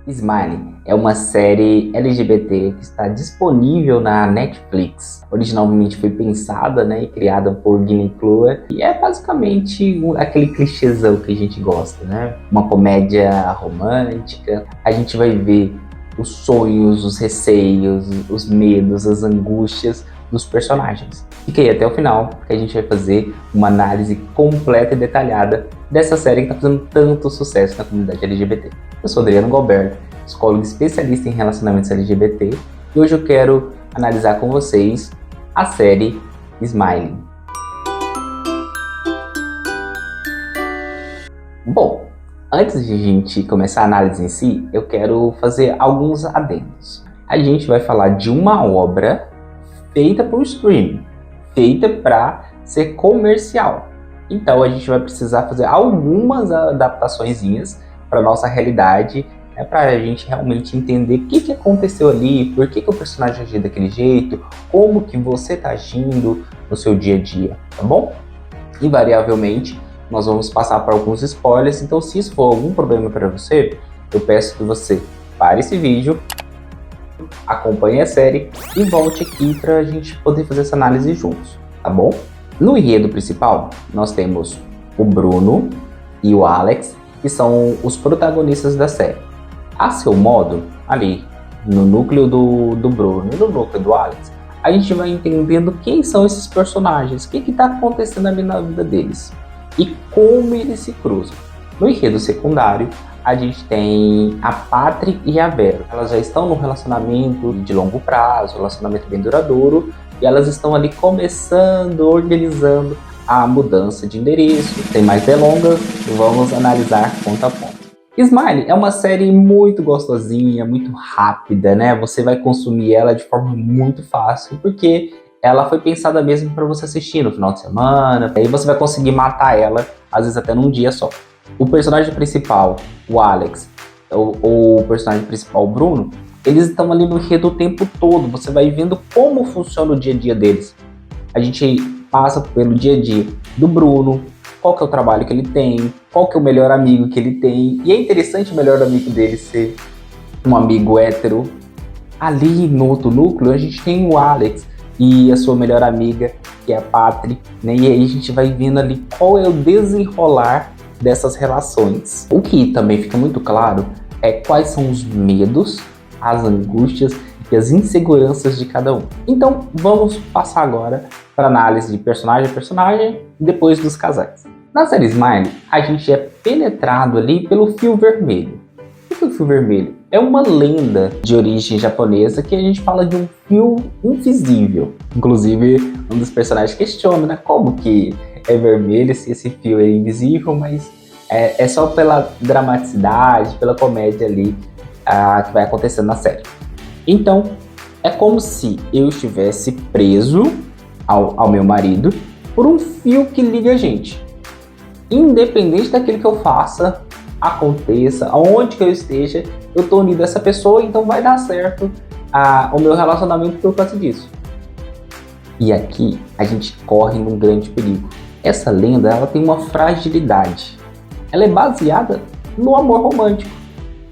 Smiley é uma série LGBT que está disponível na Netflix. Originalmente foi pensada, e criada por Guinea Clua e é basicamente aquele clichêzão que a gente gosta, Uma comédia romântica. A gente vai ver os sonhos, os receios, os medos, as angústias dos personagens. Fique aí até o final, porque a gente vai fazer uma análise completa e detalhada dessa série que está fazendo tanto sucesso na comunidade LGBT. Eu sou Adriano Galberto, psicólogo especialista em relacionamentos LGBT, e hoje eu quero analisar com vocês a série Smiley. Bom, antes de a gente começar a análise em si, eu quero fazer alguns adendos. A gente vai falar de uma obra feita por streaming, feita para ser comercial. Então a gente vai precisar fazer algumas adaptaçõezinhas para nossa realidade, para a gente realmente entender o que aconteceu ali, por que o personagem agiu daquele jeito, como que você está agindo no seu dia a dia, tá bom? Invariavelmente, nós vamos passar por alguns spoilers, então se isso for algum problema para você, eu peço que você pare esse vídeo, acompanhe a série e volte aqui para a gente poder fazer essa análise juntos, tá bom? No enredo principal, nós temos o Bruno e o Alex, que são os protagonistas da série. A seu modo, ali no núcleo do Bruno e no núcleo do Alex, a gente vai entendendo quem são esses personagens, o que está acontecendo ali na vida deles e como eles se cruzam. No enredo secundário, a gente tem a Patri e a Vero. Elas já estão num relacionamento de longo prazo, relacionamento bem duradouro, e elas estão ali começando, organizando a mudança de endereço. Sem mais delongas, vamos analisar ponto a ponto. Smiley é uma série muito gostosinha, muito rápida, Você vai consumir ela de forma muito fácil, porque ela foi pensada mesmo para você assistir no final de semana, aí você vai conseguir matar ela, às vezes até num dia só. O personagem principal, o Alex, ou o personagem principal, o Bruno, eles estão ali no enredo o tempo todo, você vai vendo como funciona o dia a dia deles. A gente passa pelo dia a dia do Bruno, qual que é o trabalho que ele tem, qual que é o melhor amigo que ele tem, e é interessante o melhor amigo dele ser um amigo hétero. Ali no outro núcleo a gente tem o Alex e a sua melhor amiga, que é a Patri, E aí a gente vai vendo ali qual é o desenrolar dessas relações. O que também fica muito claro é quais são os medos, as angústias e as inseguranças de cada um. Então vamos passar agora para análise de personagem a personagem, depois dos casais. Na série Smiley, a gente é penetrado ali pelo fio vermelho. O que é o fio vermelho? É uma lenda de origem japonesa que a gente fala de um fio invisível. Inclusive, um dos personagens questiona, como que é vermelho se esse fio é invisível, mas é só pela dramaticidade, pela comédia ali que vai acontecendo na série. Então, é como se eu estivesse preso ao meu marido por um fio que liga a gente. Independente daquilo que eu faça, aconteça, aonde que eu esteja, eu tô unido a essa pessoa, então vai dar certo o meu relacionamento por causa disso. E aqui a gente corre num grande perigo. Essa lenda, ela tem uma fragilidade. Ela é baseada no amor romântico,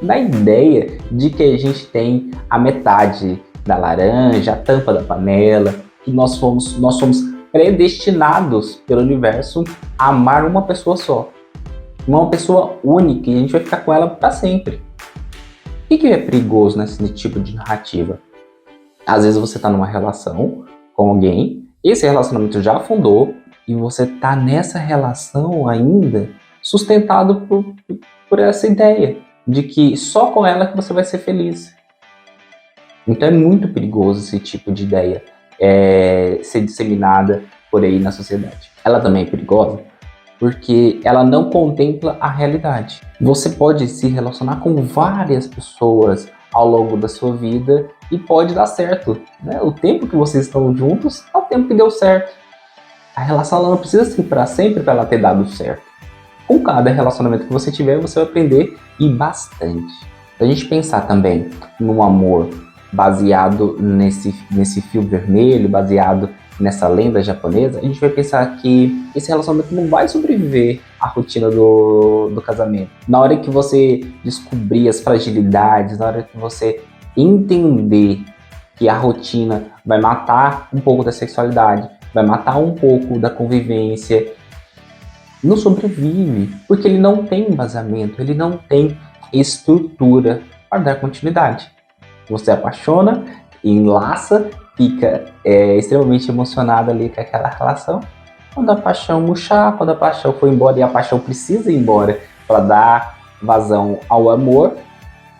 na ideia de que a gente tem a metade da laranja, a tampa da panela, que nós somos predestinados pelo universo a amar uma pessoa só, uma pessoa única, e a gente vai ficar com ela para sempre. O que é perigoso nesse tipo de narrativa? Às vezes você está numa relação com alguém, esse relacionamento já afundou, e você está nessa relação ainda sustentado por essa ideia de que só com ela que você vai ser feliz. Então é muito perigoso esse tipo de ideia ser disseminada por aí na sociedade. Ela também é perigosa porque ela não contempla a realidade. Você pode se relacionar com várias pessoas ao longo da sua vida e pode dar certo, O tempo que vocês estão juntos é o tempo que deu certo. A relação ela não precisa ser para sempre para ela ter dado certo. Com cada relacionamento que você tiver, você vai aprender e bastante. Se a gente pensar também no amor baseado nesse fio vermelho, baseado nessa lenda japonesa, a gente vai pensar que esse relacionamento não vai sobreviver à rotina do casamento. Na hora que você descobrir as fragilidades, na hora que você entender que a rotina vai matar um pouco da sexualidade, vai matar um pouco da convivência, não sobrevive, porque ele não tem embasamento, ele não tem estrutura para dar continuidade. Você apaixona, enlaça, fica extremamente emocionado ali com aquela relação. Quando a paixão murchar, quando a paixão for embora, e a paixão precisa ir embora para dar vazão ao amor,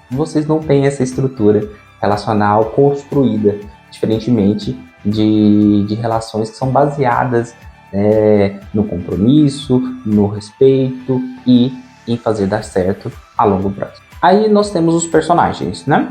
vocês não têm essa estrutura relacional construída, diferentemente de relações que são baseadas no compromisso, no respeito e em fazer dar certo a longo prazo. Aí nós temos os personagens, né?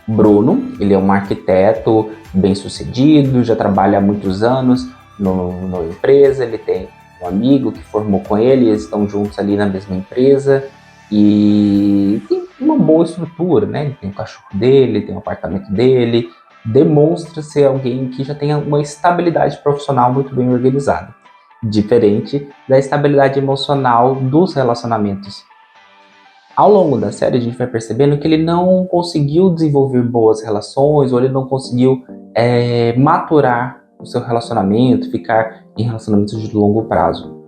Bruno, ele é um arquiteto bem sucedido, já trabalha há muitos anos numa empresa, ele tem um amigo que formou com ele, eles estão juntos ali na mesma empresa e tem uma boa estrutura, né? Ele tem o cachorro dele, tem o apartamento dele, demonstra ser alguém que já tem uma estabilidade profissional muito bem organizada, diferente da estabilidade emocional dos relacionamentos. Ao longo da série, a gente vai percebendo que ele não conseguiu desenvolver boas relações, ou ele não conseguiu maturar o seu relacionamento, ficar em relacionamentos de longo prazo.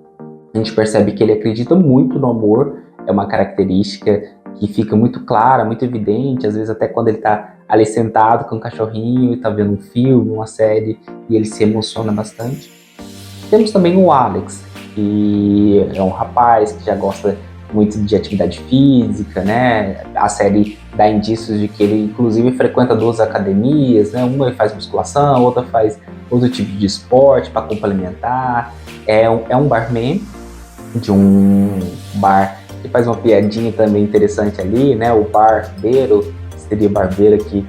A gente percebe que ele acredita muito no amor, é uma característica que fica muito clara, muito evidente, às vezes até quando ele está ali sentado com um cachorrinho e está vendo um filme, uma série, e ele se emociona bastante. Temos também o Alex, que é um rapaz que já gosta muito de atividade física, né? A série dá indícios de que ele, inclusive, frequenta 2 academias, né? Uma faz musculação, outra faz outro tipo de esporte para complementar. É um barman de um bar que faz uma piadinha também interessante ali, né? O barbeiro, seria barbeiro aqui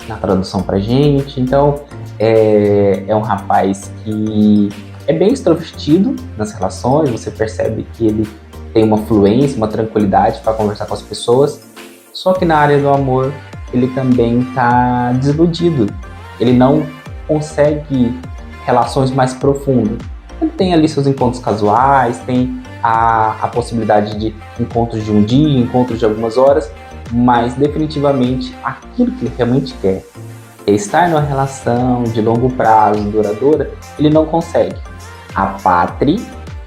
na tradução pra gente. Então, é um rapaz que é bem extrovertido nas relações, você percebe que ele tem uma fluência, uma tranquilidade para conversar com as pessoas, só que na área do amor ele também está desiludido, ele não consegue relações mais profundas. Ele tem ali seus encontros casuais, tem a possibilidade de encontros de um dia, encontros de algumas horas, mas definitivamente aquilo que ele realmente quer é estar numa relação de longo prazo, duradoura, ele não consegue. A Patri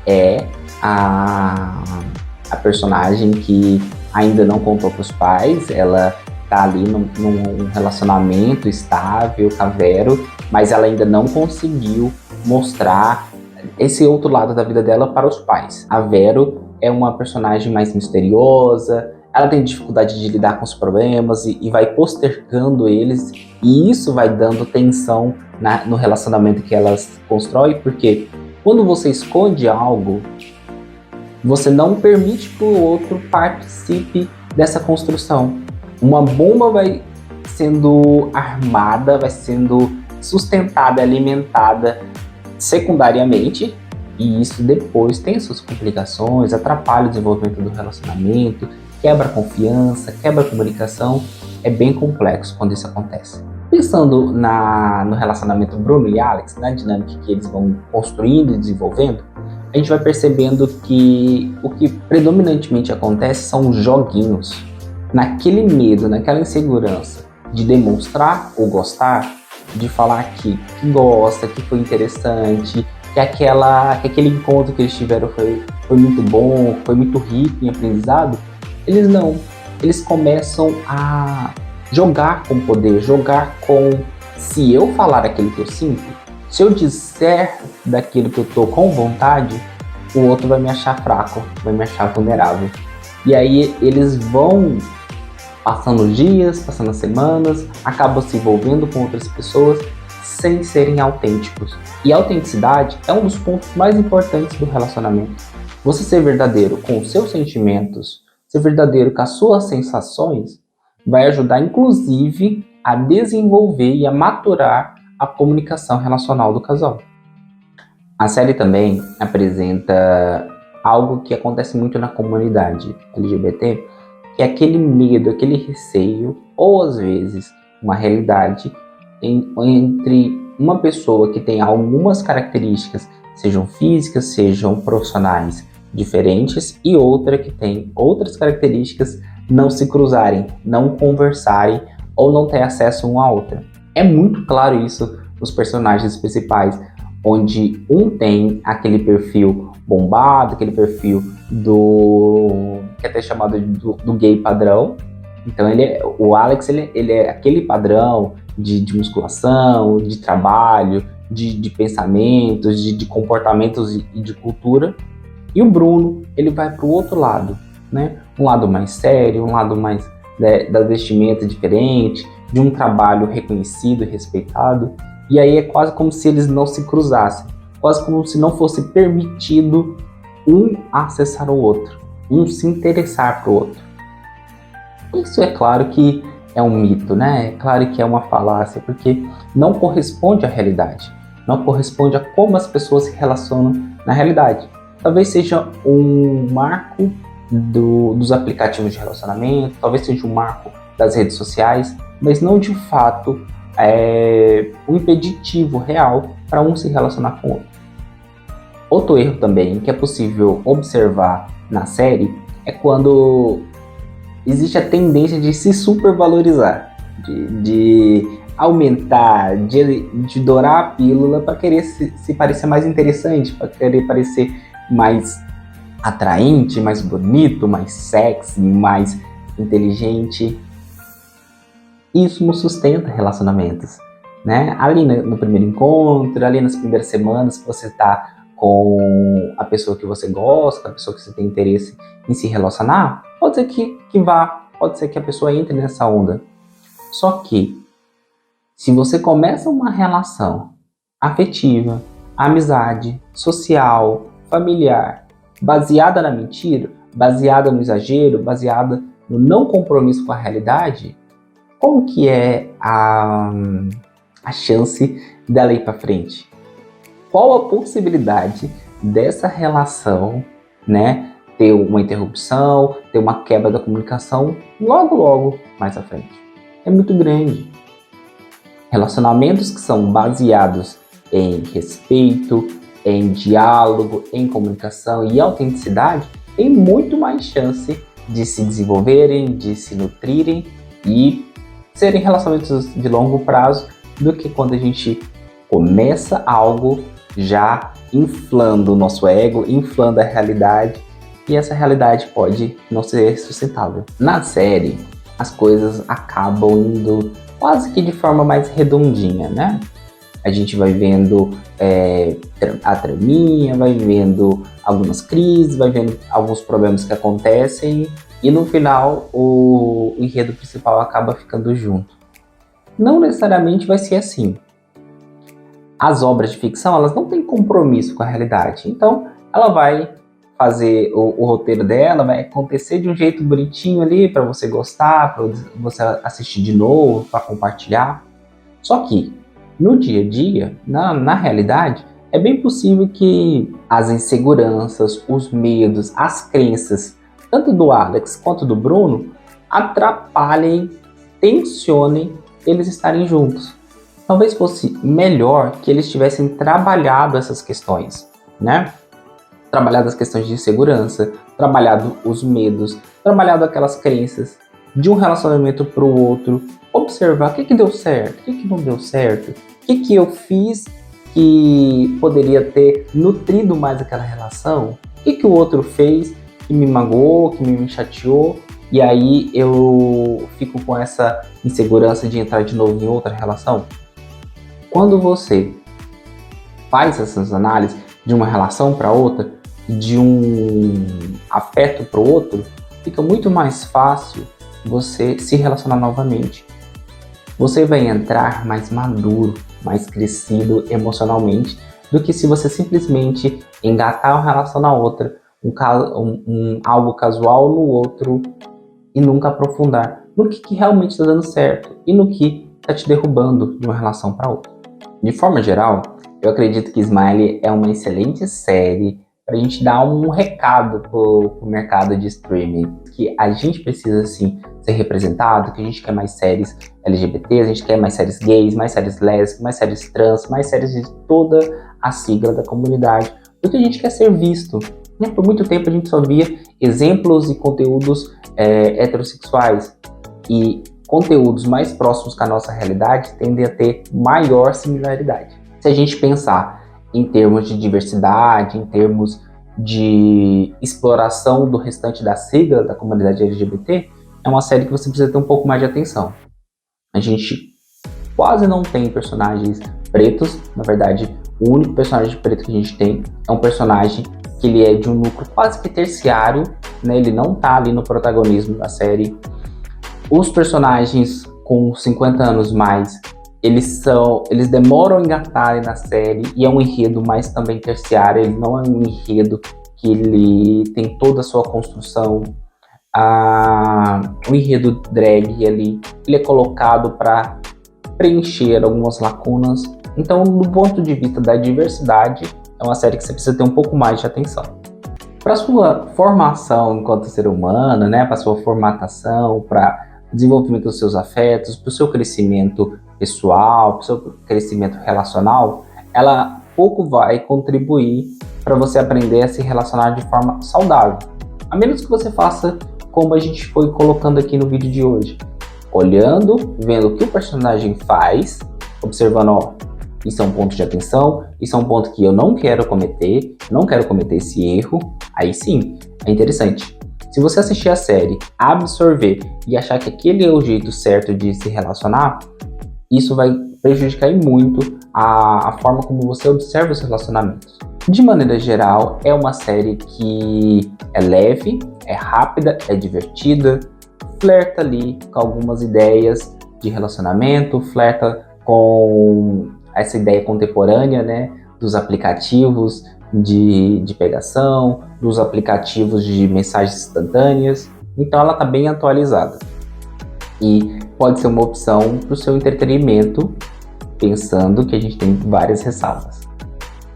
é a personagem que ainda não contou para os pais, ela tá ali num relacionamento estável com a Vero, mas ela ainda não conseguiu mostrar esse outro lado da vida dela para os pais. A Vero é uma personagem mais misteriosa, ela tem dificuldade de lidar com os problemas e vai postergando eles, e isso vai dando tensão no relacionamento que elas constroem, porque quando você esconde algo, você não permite que o outro participe dessa construção. Uma bomba vai sendo armada, vai sendo sustentada, alimentada secundariamente, e isso depois tem suas complicações, atrapalha o desenvolvimento do relacionamento, quebra a confiança, quebra a comunicação. É bem complexo quando isso acontece. Pensando no relacionamento Bruno e Alex, na dinâmica que eles vão construindo e desenvolvendo, a gente vai percebendo que o que predominantemente acontece são os joguinhos. Naquele medo, naquela insegurança de demonstrar ou gostar, de falar que gosta, que foi interessante, que aquele encontro que eles tiveram foi muito bom, foi muito rico em aprendizado, eles começam a jogar com poder, jogar com, se eu falar aquilo que eu sinto, se eu disser daquilo que eu tô com vontade, o outro vai me achar fraco, vai me achar vulnerável. E aí eles vão passando os dias, passando as semanas, acabam se envolvendo com outras pessoas sem serem autênticos. E a autenticidade é um dos pontos mais importantes do relacionamento. Você ser verdadeiro com os seus sentimentos, ser verdadeiro com as suas sensações, vai ajudar inclusive a desenvolver e a maturar a comunicação relacional do casal. A série também apresenta algo que acontece muito na comunidade LGBT, que é aquele medo, aquele receio, ou às vezes uma realidade entre uma pessoa que tem algumas características, sejam físicas, sejam profissionais diferentes, e outra que tem outras características, não se cruzarem, não conversarem ou não ter acesso uma à outra. É muito claro isso nos personagens principais, onde um tem aquele perfil bombado, aquele perfil que é até chamado do gay padrão. Então o Alex ele é aquele padrão de musculação, de trabalho, de pensamentos, de comportamentos e de cultura. E o Bruno, ele vai para o outro lado, né? Um lado mais sério, um lado mais da vestimenta diferente, de um trabalho reconhecido e respeitado. E aí é quase como se eles não se cruzassem, quase como se não fosse permitido um acessar o outro, um se interessar para o outro. Isso é claro que é um mito, né? É claro que é uma falácia, porque não corresponde à realidade, não corresponde a como as pessoas se relacionam na realidade. Talvez seja um marco dos aplicativos de relacionamento, talvez seja um marco das redes sociais, mas não de fato um impeditivo real para um se relacionar com o outro. Outro erro também que é possível observar na série é quando existe a tendência de se supervalorizar, de aumentar, de dourar a pílula para querer se parecer mais interessante, para querer parecer mais atraente, mais bonito, mais sexy, mais inteligente. Isso não sustenta relacionamentos, né? Ali no primeiro encontro, ali nas primeiras semanas que você está com a pessoa que você gosta, a pessoa que você tem interesse em se relacionar, pode ser que vá, pode ser que a pessoa entre nessa onda. Só que, se você começa uma relação afetiva, amizade, social, familiar, baseada na mentira, baseada no exagero, baseada no não compromisso com a realidade, como que é a chance dela ir para frente? Qual a possibilidade dessa relação, né, ter uma interrupção, ter uma quebra da comunicação logo mais à frente? É muito grande. Relacionamentos que são baseados em respeito, em diálogo, em comunicação e autenticidade têm muito mais chance de se desenvolverem, de se nutrirem e serem relacionamentos de longo prazo do que quando a gente começa algo já inflando o nosso ego, inflando a realidade, e essa realidade pode não ser sustentável. Na série, as coisas acabam indo quase que de forma mais redondinha, né? A gente vai vendo a traminha, vai vendo algumas crises, vai vendo alguns problemas que acontecem, e no final o enredo principal acaba ficando junto. Não necessariamente vai ser assim. As obras de ficção, elas não têm compromisso com a realidade. Então, ela vai fazer o roteiro dela, vai acontecer de um jeito bonitinho ali para você gostar, para você assistir de novo, para compartilhar. Só que, no dia a dia, na realidade, é bem possível que as inseguranças, os medos, as crenças, tanto do Alex quanto do Bruno, atrapalhem, tensionem eles estarem juntos. Talvez fosse melhor que eles tivessem trabalhado essas questões, né? Trabalhado as questões de insegurança, trabalhado os medos, trabalhado aquelas crenças de um relacionamento para o outro, observar o que deu certo, o que não deu certo, o que eu fiz que poderia ter nutrido mais aquela relação, o que o outro fez que me magoou, que me chateou, e aí eu fico com essa insegurança de entrar de novo em outra relação. Quando você faz essas análises de uma relação para outra, de um afeto para o outro, fica muito mais fácil você se relacionar novamente. Você vai entrar mais maduro, mais crescido emocionalmente, do que se você simplesmente engatar uma relação na outra, algo casual no outro, e nunca aprofundar no que realmente está dando certo e no que está te derrubando de uma relação para outra. De forma geral, eu acredito que Smile é uma excelente série, para a gente dar um recado pro mercado de streaming, que a gente precisa sim ser representado, que a gente quer mais séries LGBT, a gente quer mais séries gays, mais séries lésbicas, mais séries trans, mais séries de toda a sigla da comunidade, porque a gente quer ser visto. Né? Por muito tempo a gente só via exemplos e conteúdos heterossexuais, e conteúdos mais próximos com a nossa realidade tendem a ter maior similaridade. Se a gente pensar em termos de diversidade, em termos de exploração do restante da sigla da comunidade LGBT, é uma série que você precisa ter um pouco mais de atenção. A gente quase não tem personagens pretos, na verdade, o único personagem preto que a gente tem é um personagem que ele é de um núcleo quase que terciário, né? Ele não tá ali no protagonismo da série. Os personagens com 50 anos mais, eles demoram a engatarem na série, e é um enredo mais também terciário, ele não é um enredo que ele tem toda a sua construção. O enredo drag ali, ele é colocado para preencher algumas lacunas. Então, do ponto de vista da diversidade, é uma série que você precisa ter um pouco mais de atenção. Para sua formação enquanto ser humano, né, para sua formatação, para desenvolvimento dos seus afetos, para o seu crescimento pessoal, para o seu crescimento relacional, ela pouco vai contribuir para você aprender a se relacionar de forma saudável. A menos que você faça como a gente foi colocando aqui no vídeo de hoje. Olhando, vendo o que o personagem faz, observando, ó, isso é um ponto de atenção, isso é um ponto que eu não quero cometer esse erro, aí sim, é interessante. Se você assistir a série, absorver e achar que aquele é o jeito certo de se relacionar, isso vai prejudicar muito a forma como você observa os relacionamentos. De maneira geral, é uma série que é leve, é rápida, é divertida, flerta ali com algumas ideias de relacionamento, flerta com essa ideia contemporânea, né, dos aplicativos de pegação, dos aplicativos de mensagens instantâneas. Então ela está bem atualizada e pode ser uma opção para o seu entretenimento, pensando que a gente tem várias ressalvas.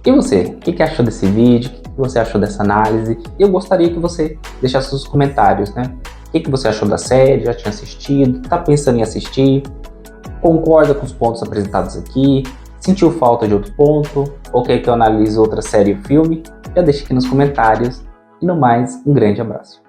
E você, o que achou desse vídeo? O que você achou dessa análise? Eu gostaria que você deixasse os comentários, né? O que você achou da série? Já tinha assistido? Está pensando em assistir? Concorda com os pontos apresentados aqui? Sentiu falta de outro ponto? Ou quer que eu analise outra série ou filme? Já deixa aqui nos comentários. E no mais, um grande abraço.